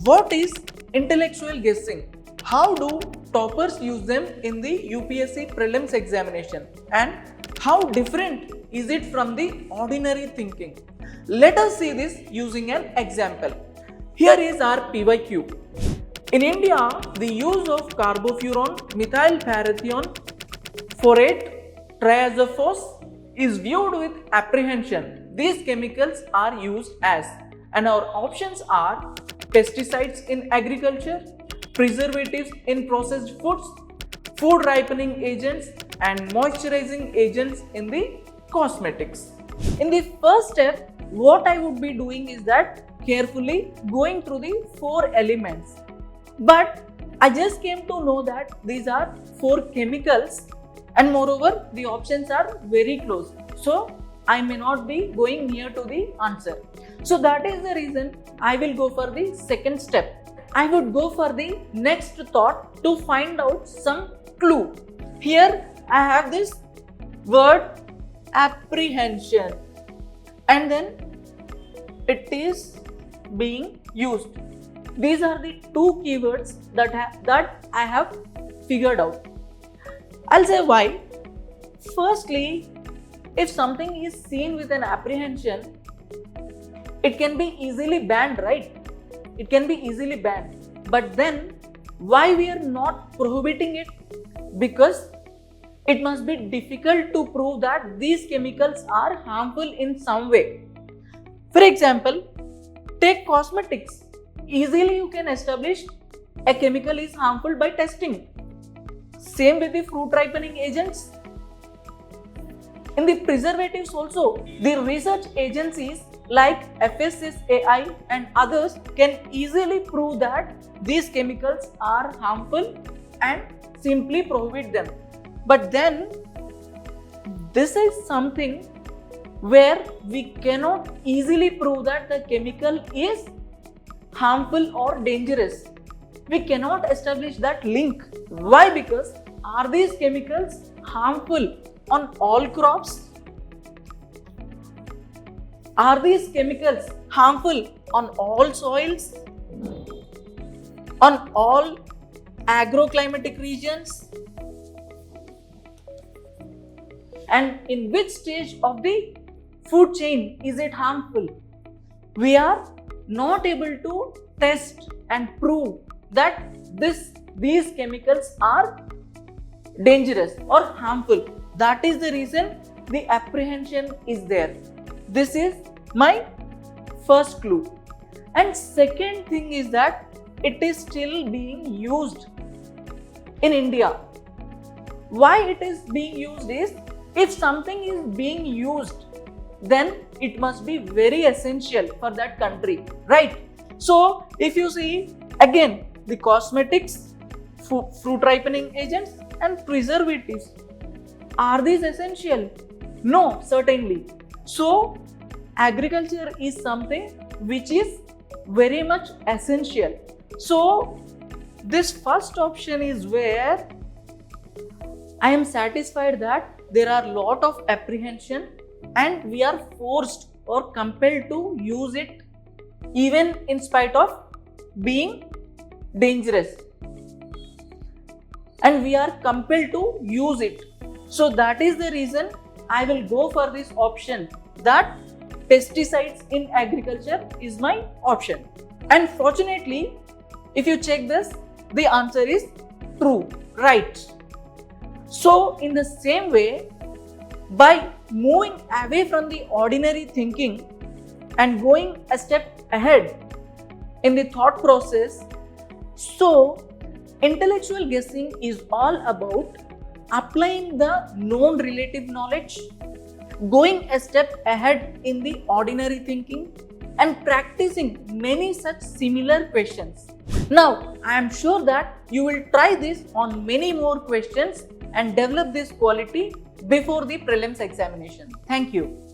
What is intellectual guessing? How do toppers use them in the UPSC prelims examination? And how different is it from the ordinary thinking? Let us see this using an example. Here is our PYQ. In India, the use of carbofuran, methylparathione, folate, triazophos is viewed with apprehension. These chemicals are used as, and our options are pesticides in agriculture, preservatives in processed foods, food ripening agents, and moisturizing agents in the cosmetics. In the first step, what I would be doing is that carefully going through the 4 elements. But I just came to know that these are 4 chemicals, and moreover the options are very close. So I may not be going near to the answer. So that is the reason I will go for the second step. I would go for the next thought to find out some clue. Here I have this word apprehension, and then it is being used. These are the 2 keywords that I have figured out. I'll say why. Firstly, if something is seen with an apprehension, it can be easily banned, right? It can be easily banned. But then, why we are not prohibiting it? Because it must be difficult to prove that these chemicals are harmful in some way. For example, take cosmetics. Easily you can establish a chemical is harmful by testing. Same with the fruit ripening agents. In the preservatives also, the research agencies like FSSAI and others can easily prove that these chemicals are harmful and simply prohibit them. But then, this is something where we cannot easily prove that the chemical is harmful or dangerous. We cannot establish that link. Why? Because are these chemicals harmful on all crops? Are these chemicals harmful on all soils? On all agroclimatic regions? And in which stage of the food chain is it harmful? We are not able to test and prove that these chemicals are dangerous or harmful. That is the reason the apprehension is there. This is my first clue. And second thing is that it is still being used in India. Why it is being used is, if something is being used, then it must be very essential for that country, right? So if you see again the cosmetics, fruit ripening agents and preservatives, are these essential? No, certainly. So agriculture is something which is very much essential. So this first option is where I am satisfied that there are a lot of apprehension and we are forced or compelled to use it even in spite of being dangerous. And we are compelled to use it. So that is the reason I will go for this option, that pesticides in agriculture is my option. And fortunately, if you check this, the answer is true, right? So in the same way, by moving away from the ordinary thinking and going a step ahead in the thought process, so intellectual guessing is all about applying the known relative knowledge, going a step ahead in the ordinary thinking, and practicing many such similar questions. Now, I am sure that you will try this on many more questions and develop this quality before the prelims examination. Thank you.